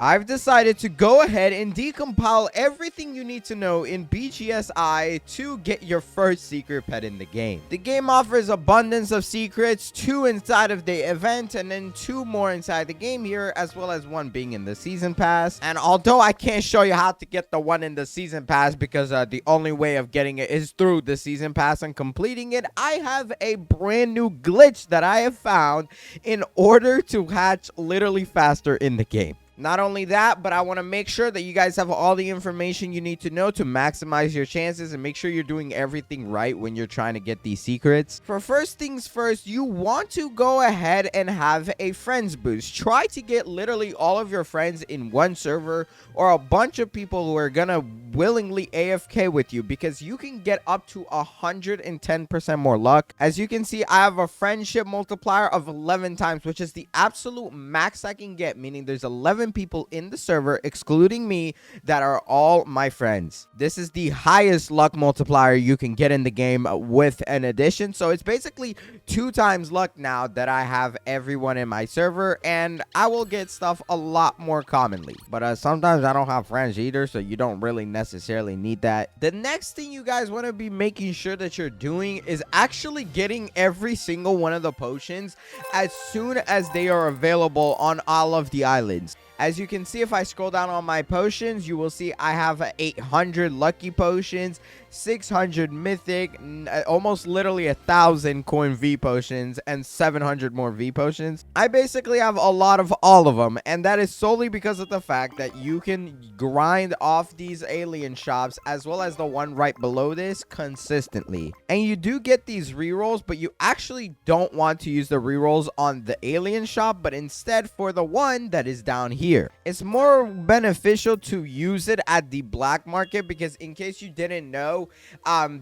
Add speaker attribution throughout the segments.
Speaker 1: I've decided to go ahead and decompile everything you need to know in BGSI to get your first secret pet in the game. The game offers abundance of secrets, 2 inside of the event and then 2 more inside the game here, as well as 1 being in the season pass. And although I can't show you how to get the 1 in the season pass because the only way of getting it is through the season pass and completing it, I have a brand new glitch that I have found in order to hatch literally faster in the game. Not only that, but I want to make sure that you guys have all the information you need to know to maximize your chances and make sure you're doing everything right when you're trying to get these secrets. For first things first, you want to go ahead and have a friends boost. Try to get literally all of your friends in one server or a bunch of people who are gonna willingly AFK with you, because you can get up to 110% more luck. As you can see, I have a friendship multiplier of 11 times, which is the absolute max I can get, meaning there's 11 people in the server, excluding me, that are all my friends. This is the highest luck multiplier you can get in the game with an addition. So it's basically 2 times luck now that I have everyone in my server, and I will get stuff a lot more commonly. But sometimes I don't have friends either, so you don't really necessarily need that. The next thing you guys want to be making sure that you're doing is actually getting every single one of the potions as soon as they are available on all of the islands. As you can see, if I scroll down on my potions, you will see I have 800 lucky potions, 600 mythic, almost literally 1,000 coin V potions, and 700 more V potions. I basically have a lot of all of them, and that is solely because of the fact that you can grind off these alien shops, as well as the one right below this, consistently. And you do get these rerolls, but you actually don't want to use the rerolls on the alien shop, but instead for the one that is down here. It's more beneficial to use it at the black market, because in case you didn't know,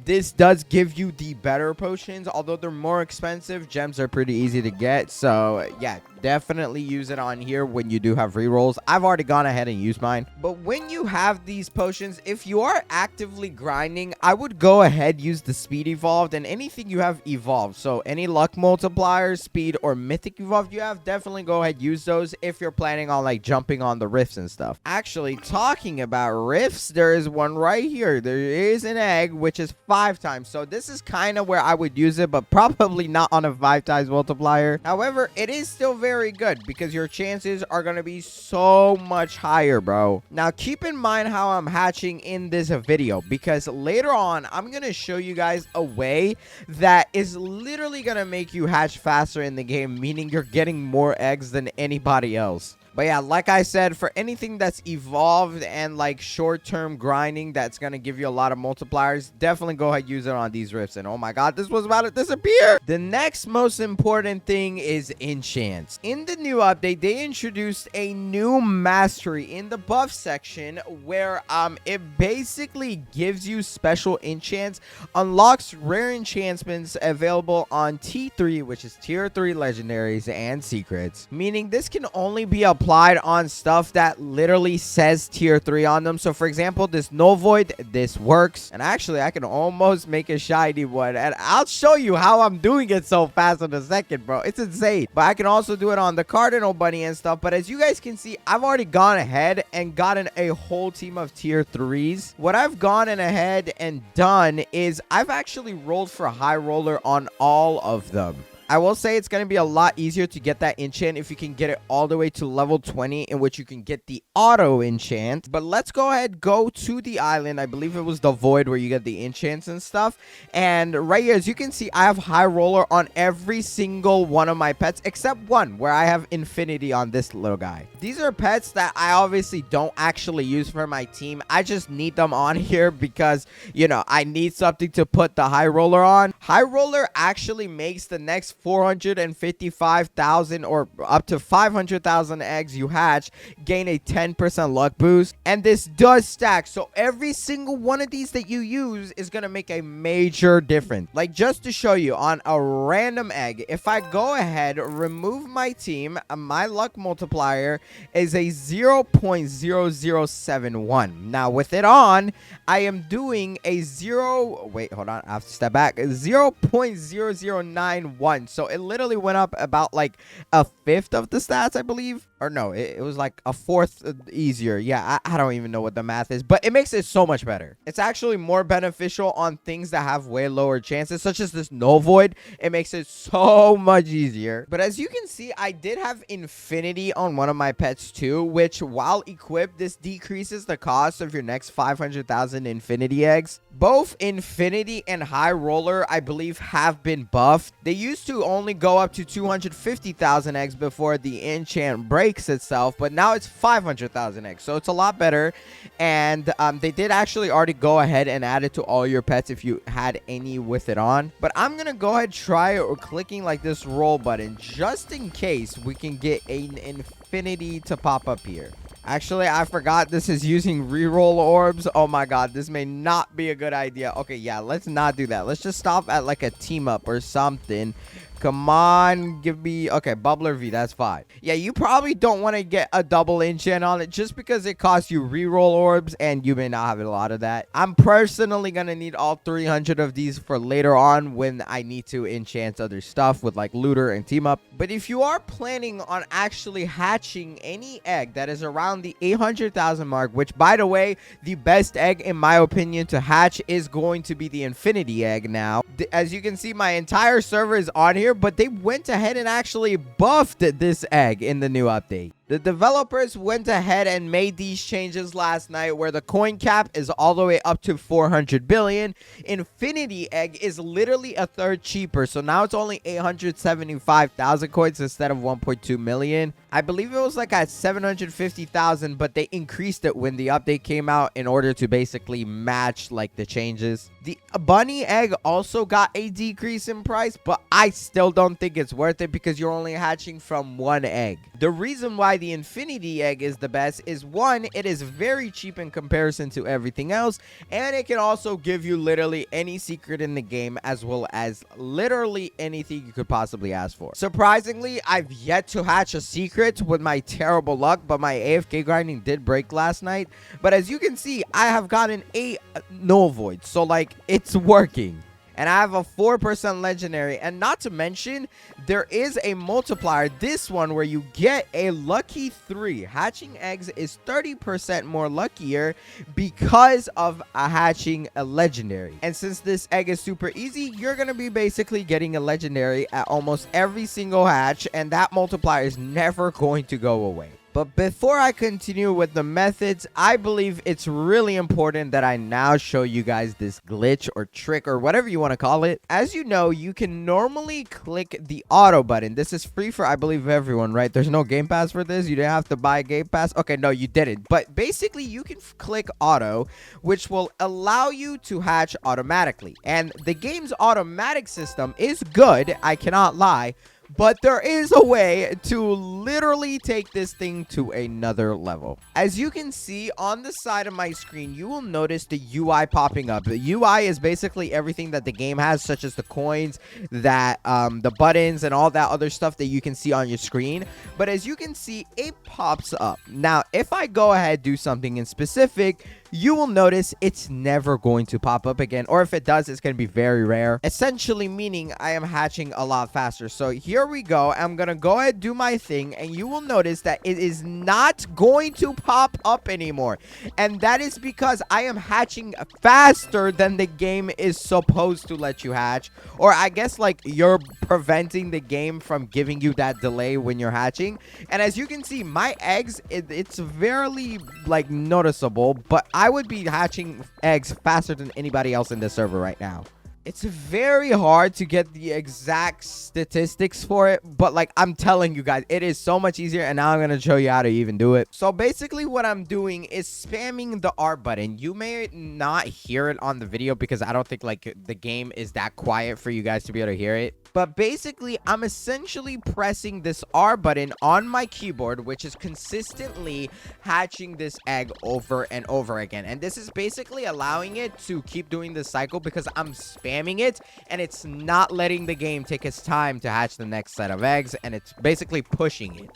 Speaker 1: this does give you the better potions. Although they're more expensive, gems are pretty easy to get. So yeah, definitely use it on here when you do have rerolls. I've already gone ahead and used mine. But when you have these potions, if you are actively grinding, I would go ahead, use the speed evolved and anything you have evolved. So any luck multipliers, speed, or mythic evolved you have, definitely go ahead, use those if you're planning on like jumping on the rifts and stuff. Actually, talking about rifts, there is one right here. There is an egg, which is 5 times. So this is kind of where I would use it, but probably not on a 5 times multiplier. However, it is still very good because your chances are going to be so much higher, bro. Now, keep in mind how I'm hatching in this video, because later on, I'm going to show you guys a way that is literally going to make you hatch faster in the game, meaning you're getting more eggs than anybody else. But yeah, like I said, for anything that's evolved and like short-term grinding that's going to give you a lot of multipliers, definitely go ahead, use it on these rifts. And oh my god, this was about to disappear. The next most important thing is enchants. In the new update, they introduced a new mastery in the buff section where it basically gives you special enchants, unlocks rare enchantments available on T3, which is tier 3 legendaries and secrets, meaning this can only be applied on stuff that literally says tier 3 on them. So for example, this null void, this works, and actually I can almost make a shiny one, and I'll show you how I'm doing it so fast in a second, bro. It's insane. But I can also do it on the cardinal bunny and stuff. But as you guys can see, I've already gone ahead and gotten a whole team of tier 3s. What I've gone in ahead and done is I've actually rolled for high roller on all of them. I will say it's going to be a lot easier to get that enchant if you can get it all the way to level 20, in which you can get the auto enchant. But let's go ahead, go to the island. I believe it was the void where you get the enchants and stuff. And right here, as you can see, I have high roller on every single one of my pets, except one where I have infinity on this little guy. These are pets that I obviously don't actually use for my team. I just need them on here because, you know, I need something to put the high roller on. High roller actually makes the next 455,000 or up to 500,000 eggs you hatch gain a 10% luck boost, and this does stack. So every single one of these that you use is going to make a major difference. Like, just to show you, on a random egg, if I go ahead, remove my team, my luck multiplier is a 0.0071. Now with it on, I am doing a wait, hold on, I have to step back, 0.0091. So it literally went up about like a fifth of the stats, I believe. Or no, it was like a fourth easier. Yeah, I don't even know what the math is, but it makes it so much better. It's actually more beneficial on things that have way lower chances, such as this null void. It makes it so much easier. But as you can see, I did have infinity on one of my pets too, which while equipped, this decreases the cost of your next 500,000 infinity eggs. Both infinity and high roller, I believe, have been buffed. They used to only go up to 250,000 eggs before the enchant breaks itself, but now it's 500,000 eggs, so it's a lot better. And they did actually already go ahead and add it to all your pets if you had any with it on. But I'm gonna go ahead try or clicking like this roll button just in case we can get an infinity to pop up here. Actually, I forgot this is using reroll orbs. Oh my god, this may not be a good idea. Okay, yeah, let's not do that. Let's just stop at like a team up or something. Come on, give me... Okay, Bubbler V, that's fine. Yeah, you probably don't want to get a double enchant on it just because it costs you reroll orbs and you may not have a lot of that. I'm personally going to need all 300 of these for later on when I need to enchant other stuff with like looter and team up. But if you are planning on actually hatching any egg that is around the 800,000 mark, which by the way, the best egg in my opinion to hatch is going to be the infinity egg now. As you can see, my entire server is on here, but they went ahead and actually buffed this egg in the new update. The developers went ahead and made these changes last night where the coin cap is all the way up to 400 billion. Infinity egg is literally a third cheaper. So now it's only 875,000 coins instead of 1.2 million. I believe it was like at 750,000, but they increased it when the update came out in order to basically match like the changes. The bunny egg also got a decrease in price, but I still don't think it's worth it because you're only hatching from one egg. The reason why the infinity egg is the best is one, it is very cheap in comparison to everything else, and it can also give you literally any secret in the game as well as literally anything you could possibly ask for. Surprisingly, I've yet to hatch a secret with my terrible luck, but my AFK grinding did break last night. But as you can see, I have gotten 8 null voids, so like it's working. And I have a 4% legendary. And not to mention, there is a multiplier. This one where you get a lucky 3. Hatching eggs is 30% more luckier because of hatching a legendary. And since this egg is super easy, you're going to be basically getting a legendary at almost every single hatch. And that multiplier is never going to go away. But before I continue with the methods, I believe it's really important that I now show you guys this glitch or trick or whatever you want to call it. As you know, you can normally click the auto button. This is free for, I believe, everyone, right? There's no game pass for this. You didn't have to buy a game pass. Okay, no, you didn't. But basically, you can click auto, which will allow you to hatch automatically. And the game's automatic system is good, I cannot lie. But there is a way to literally take this thing to another level. As you can see on the side of my screen, you will notice the UI popping up. The UI is basically everything that the game has, such as the coins, that the buttons, and all that other stuff that you can see on your screen. But as you can see, it pops up. Now, if I go ahead do something in specific, you will notice it's never going to pop up again, or if it does, it's going to be very rare, essentially meaning I am hatching a lot faster. So here we go. I'm gonna go ahead and do my thing, and you will notice that it is not going to pop up anymore, and that is because I am hatching faster than the game is supposed to let you hatch, or I guess like you're preventing the game from giving you that delay when you're hatching. And as you can see, my eggs, it's very like noticeable, but I would be hatching eggs faster than anybody else in this server right now. It's very hard to get the exact statistics for it, but like I'm telling you guys, it is so much easier, and now I'm gonna show you how to even do it. So basically what I'm doing is spamming the R button. You may not hear it on the video because I don't think like the game is that quiet for you guys to be able to hear it. But basically, I'm essentially pressing this R button on my keyboard, which is consistently hatching this egg over and over again. And this is basically allowing it to keep doing this cycle because I'm spamming spamming it, and it's not letting the game take its time to hatch the next set of eggs, and it's basically pushing it.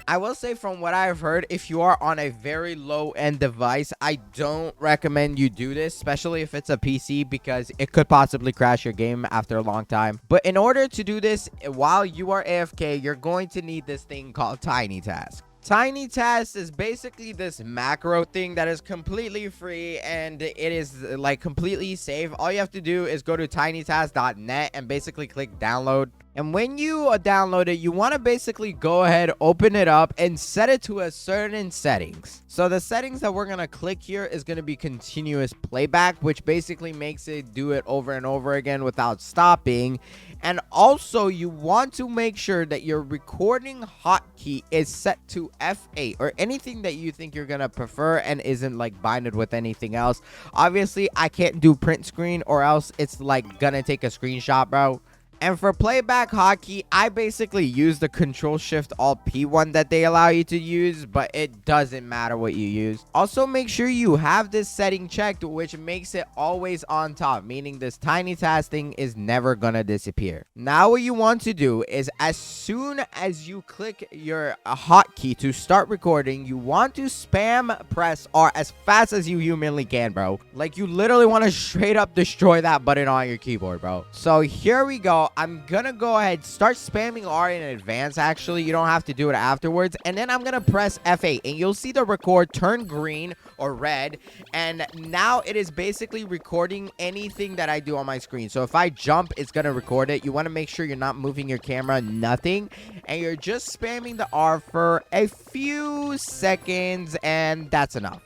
Speaker 1: I will say, from what I've heard, if you are on a very low-end device, I don't recommend you do this, especially if it's a PC, because it could possibly crash your game after a long time. But in order to do this while you are AFK, you're going to need this thing called Tiny Task. Tiny Task is basically this macro thing that is completely free, and it is like completely safe. All you have to do is go to tinytask.net and basically click download. And when you download it, you want to basically go ahead, open it up, and set it to a certain settings. So the settings that we're going to click here is going to be continuous playback, which basically makes it do it over and over again without stopping. And also, you want to make sure that your recording hotkey is set to F8 or anything that you think you're going to prefer and isn't like binded with anything else. Obviously, I can't do print screen or else it's like going to take a screenshot, bro. And for playback hotkey, I basically use the Control-Shift-Alt-P one that they allow you to use, but it doesn't matter what you use. Also, make sure you have this setting checked, which makes it always on top, meaning this Tiny Task thing is never gonna disappear. Now, what you want to do is, as soon as you click your hotkey to start recording, you want to spam press R as fast as you humanly can, bro. Like, you literally want to straight up destroy that button on your keyboard, bro. So here we go. I'm gonna go ahead, start spamming R in advance. Actually, you don't have to do it afterwards. And then I'm gonna press F8, and you'll see the record turn green or red. And now it is basically recording anything that I do on my screen. So if I jump, it's gonna record it. You want to make sure you're not moving your camera, nothing, and you're just spamming the R for a few seconds, and that's enough.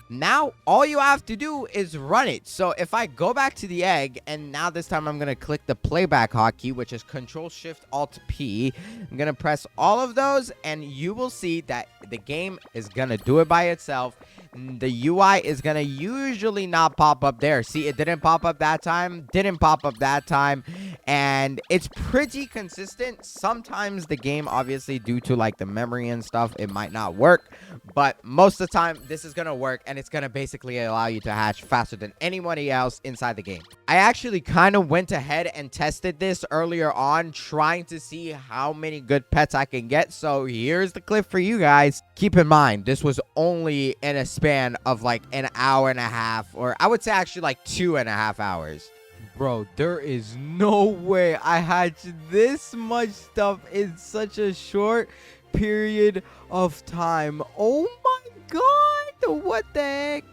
Speaker 1: Now, all you have to do is run it. So if I go back to the egg, and now this time I'm going to click the playback hotkey, which is Control-Shift-Alt-P. I'm going to press all of those, and you will see that the game is going to do it by itself. The UI is going to usually not pop up there. See, it didn't pop up that time, didn't pop up that time, and it's pretty consistent. Sometimes the game, obviously, due to like the memory and stuff, it might not work, but most of the time, this is going to work, and it's going to basically allow you to hatch faster than anybody else inside the game. I actually kind of went ahead and tested this earlier on, trying to see how many good pets I can get. So here's the clip for you guys. Keep in mind, this was only in a span of like an hour and a half, or I would say actually like 2.5 hours. Bro, there is no way I hatched this much stuff in such a short period of time. Oh my god, what the heck?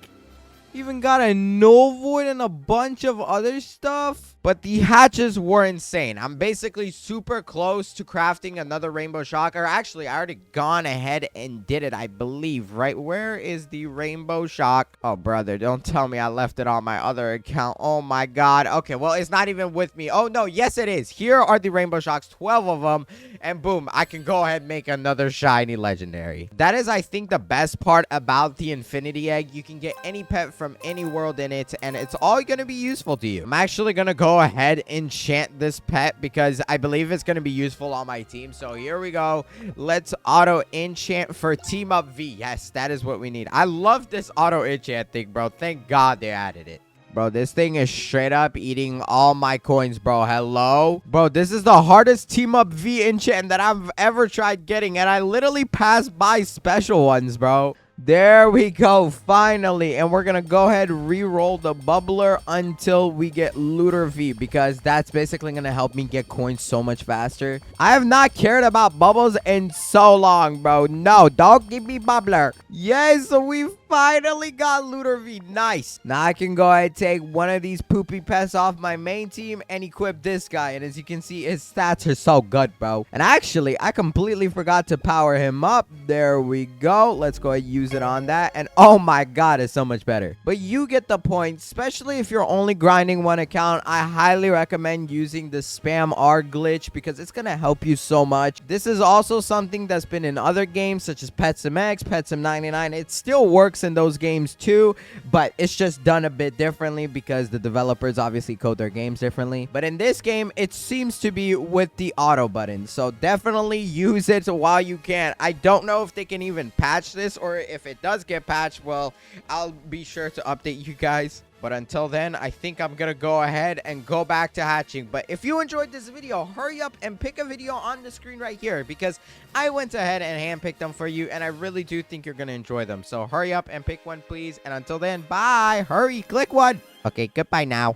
Speaker 1: Even got a null void and a bunch of other stuff. But the hatches were insane. I'm basically super close to crafting another rainbow shocker. Actually, I already gone ahead and did it, I believe. Right? Where is the rainbow shock? Oh, brother, don't tell me I left it on my other account. Oh, my God. Okay, well, it's not even with me. Oh, no. Yes, it is. Here are the rainbow shocks. 12 of them. And boom, I can go ahead and make another shiny legendary. That is, I think, the best part about the Infinity Egg. You can get any pet from any world in it, and it's all going to be useful to you. I'm actually going to go ahead and enchant this pet because I believe it's going to be useful on my team. So here we go. Let's auto enchant for Team Up V. Yes, that is what we need. I love this auto enchant thing, bro. Thank God they added it. Bro, this thing is straight up eating all my coins, bro. Hello? Bro, this is the hardest Team Up V enchant that I've ever tried getting, and I literally passed by special ones, bro. There we go, finally. And we're gonna go ahead and re-roll the bubbler until we get Looter V, because that's basically gonna help me get coins so much faster. I have not cared about bubbles in so long, bro. No, don't give me bubbler. Yes, so we finally got Looter V. Nice. Now I can go ahead and take one of these poopy pests off my main team and equip this guy. And as you can see, his stats are so good, bro. And actually, I completely forgot to power him up. There we go. Let's go ahead and use it on that. And oh my God, it's so much better. But you get the point. Especially if you're only grinding one account, I highly recommend using the spam R glitch because it's going to help you so much. This is also something that's been in other games such as Petsim X, Petsim 99. It still works in those games too, but it's just done a bit differently because the developers obviously code their games differently. But in this game, it seems to be with the auto button, so definitely use it while you can. I don't know if they can even patch this, or if it does get patched, well, I'll be sure to update you guys. But until then, I think I'm gonna go ahead and go back to hatching. But if you enjoyed this video, hurry up and pick a video on the screen right here, because I went ahead and handpicked them for you, and I really do think you're gonna enjoy them. So hurry up and pick one, please. And until then, bye. Hurry, click one. Okay, goodbye now.